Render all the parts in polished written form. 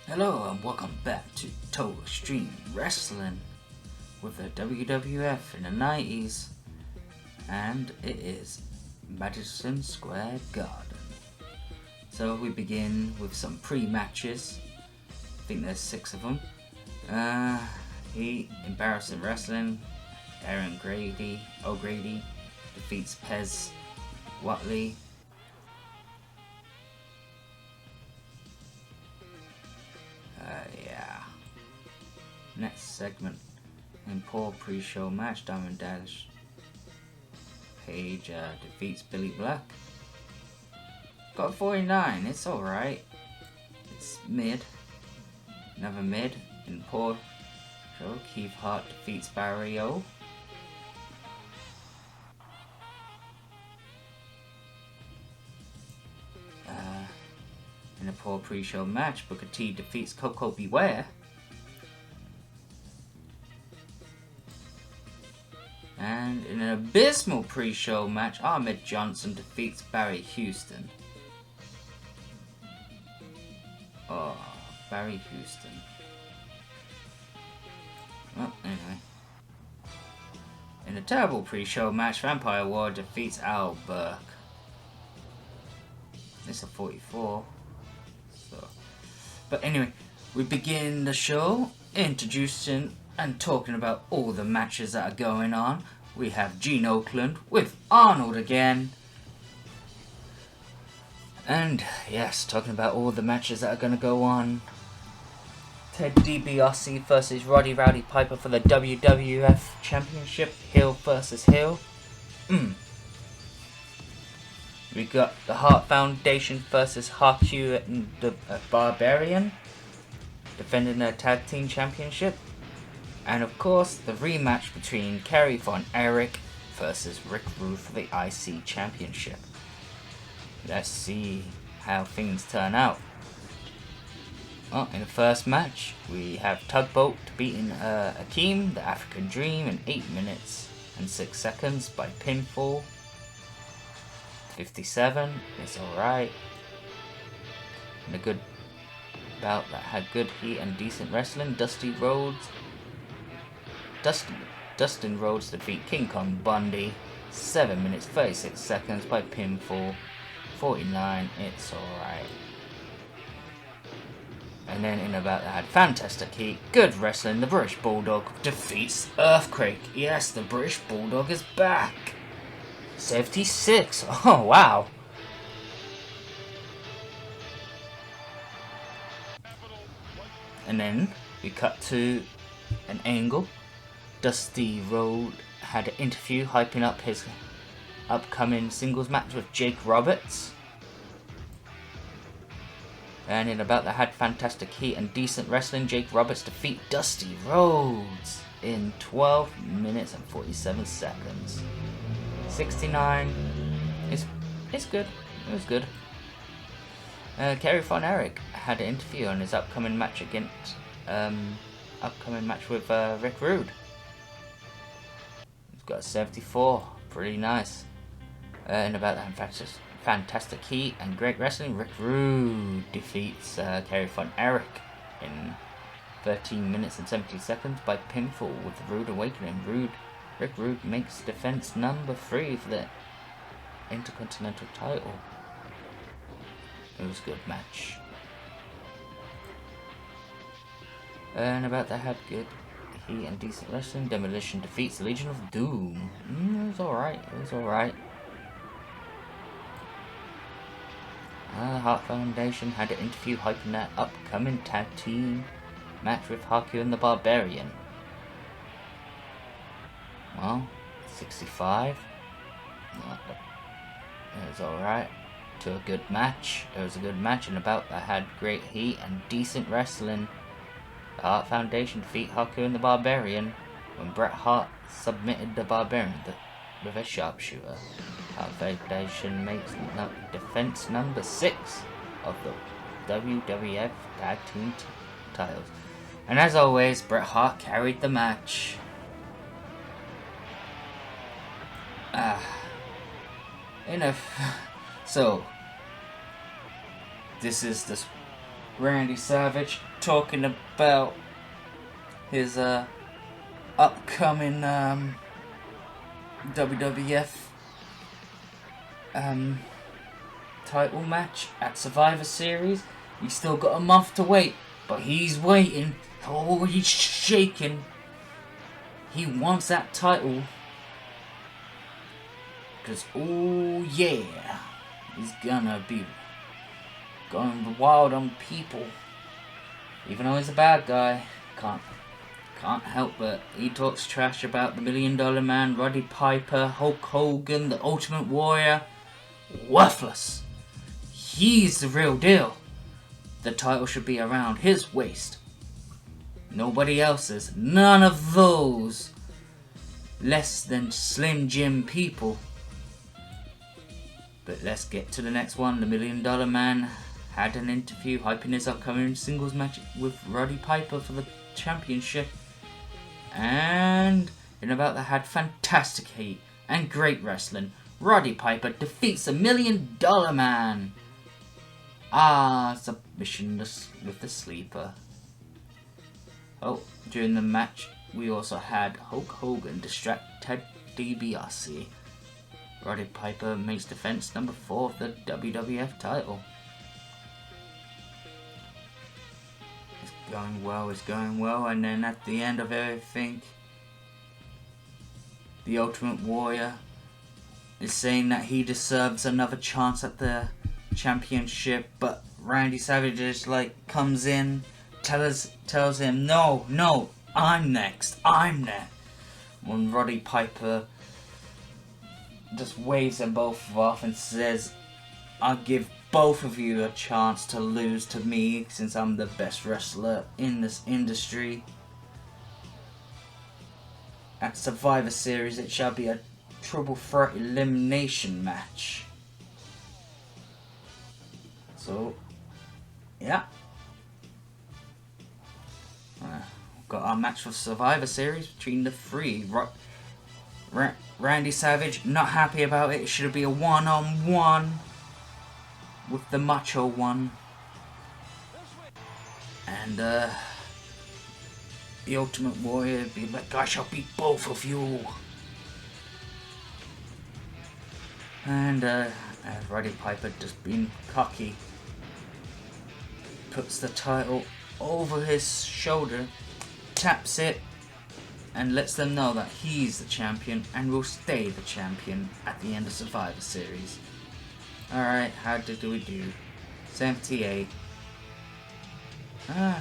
Hello and welcome back to Total Extreme Wrestling with the WWF in the 90s, and it is Madison Square Garden. So we begin with some pre-matches. I think there's 6 of them. Embarrassing Wrestling. Aaron O'Grady defeats Pez Watley. Next segment, in poor pre-show match, Diamond Dash Page defeats Billy Black. Got 49, it's alright. It's mid. Another mid. In poor show, Keith Hart defeats Barry O. In a poor pre-show match, Booker T defeats Coco Beware. And in an abysmal pre-show match, Ahmed Johnson defeats Barry Houston. Oh, Barry Houston. Well, anyway. In a terrible pre-show match, Vampire War defeats Al Burke. It's a 44. But anyway, we begin the show introducing and talking about all the matches that are going on. We have Gene Oakland with Arnold again. And yes, talking about all the matches that are going to go on. Ted DiBiase versus Roddy Rowdy Piper for the WWF Championship. Heel versus heel. We got the Hart Foundation versus Choshu and the Barbarian, defending their Tag Team Championship. And of course, the rematch between Kerry Von Erich versus Rick Rude for the IC Championship. Let's see how things turn out. Well, in the first match, we have Tugboat beating Akeem, the African Dream, in 8 minutes and 6 seconds by pinfall. 57, it's alright. And a good bout that had good heat and decent wrestling. Dustin Rhodes defeat King Kong Bundy. 7 minutes 36 seconds by pinfall. 49, it's alright. And then in about that had fantastic heat, good wrestling. The British Bulldog defeats Earthquake. Yes, the British Bulldog is back. 76. Oh, wow. And then we cut to an angle. Dusty Rhodes had an interview hyping up his upcoming singles match with Jake Roberts. And in about that had fantastic heat and decent wrestling. Jake Roberts defeat Dusty Rhodes in 12 minutes and 47 seconds. 69. It's good. It was good. Kerry Von Erich had an interview on his upcoming match with Rick Rude. He's got a 74. Pretty nice. And about that fantastic heat and great wrestling, Rick Rude defeats Kerry Von Erich in 13 minutes and 70 seconds by pinfall with the Rude Awakening. Rick Rude makes defense number 3 for the Intercontinental title. It was a good match. And about that had good heat and decent wrestling. Demolition defeats Legion of Doom. It was alright. Hart Foundation had an interview hyping their upcoming tag team match with Haku and the Barbarian. Well, 65. It was alright. To a good match. It was a good match, and about that had great heat and decent wrestling. The Hart Foundation defeat Haku and the Barbarian when Bret Hart submitted the Barbarian with a sharpshooter. Hart Foundation makes defense number 6 of the WWF Tag Team titles. And as always, Bret Hart carried the match. So, this is the Randy Savage talking about his upcoming WWF title match at Survivor Series. He's still got a month to wait, but he's waiting. Oh, he's shaking. He wants that title. Because, oh yeah, he's gonna be going wild on people. Even though he's a bad guy, can't help but he talks trash about the $1 Million Man, Roddy Piper, Hulk Hogan, the Ultimate Warrior. Worthless. He's the real deal. The title should be around his waist. Nobody else's. None of those less than Slim Jim people. But let's get to the next one. The $1 Million Man had an interview hyping his upcoming singles match with Roddy Piper for the championship. And in about that had fantastic heat and great wrestling. Roddy Piper defeats the $1 Million Man. Submission with the sleeper. Oh, during the match we also had Hulk Hogan distract Ted DiBiase. Roddy Piper makes defense number 4 of the WWF title. It's going well, and then at the end of everything, the Ultimate Warrior is saying that he deserves another chance at the championship, but Randy Savage just comes in, tells him, no, I'm next. When Roddy Piper just waves them both off and says, I'll give both of you a chance to lose to me since I'm the best wrestler in this industry. At Survivor Series it shall be a triple threat elimination match. So, yeah. Got our match for Survivor Series between the three. Randy Savage, not happy about it. It should be a one-on-one with the Macho One. And the Ultimate Warrior be like, I shall beat both of you. And Roddy Piper just being cocky, puts the title over his shoulder, taps it, and lets them know that he's the champion and will stay the champion at the end of Survivor Series. Alright, how did we do? 78.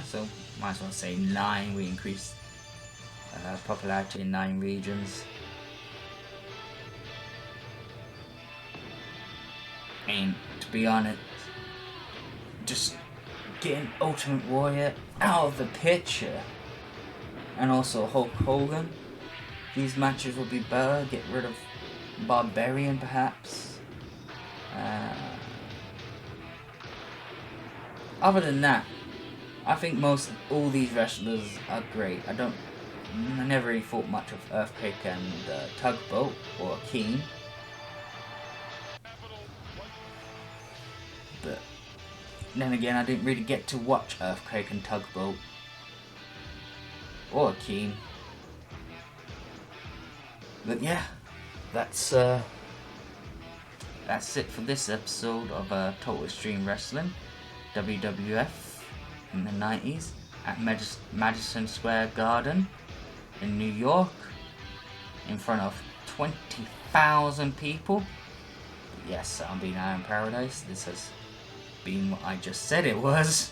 So might as well say 9. We increased popularity in 9 regions. And to be honest, just getting Ultimate Warrior out of the picture, and also Hulk Hogan, these matches will be better. Get rid of Barbarian perhaps. Other than that, I think all these wrestlers are great. I never really thought much of Earthquake and Tugboat or Keen. But then again, I didn't really get to watch Earthquake and Tugboat or Keen. But yeah, that's it for this episode of Total Extreme Wrestling WWF in the 90s at Madison Square Garden in New York in front of 20,000 people. But yes, I'm being out in paradise. This has been what I just said it was,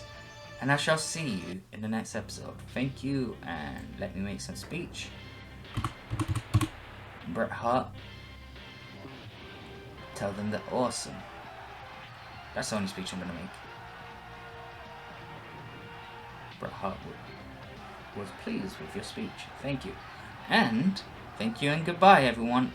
and I shall see you in the next episode. Thank you, and let me make some speech. Bret Hart, tell them they're awesome. That's the only speech I'm going to make. Bret Hart was pleased with your speech. Thank you. And thank you and goodbye, everyone.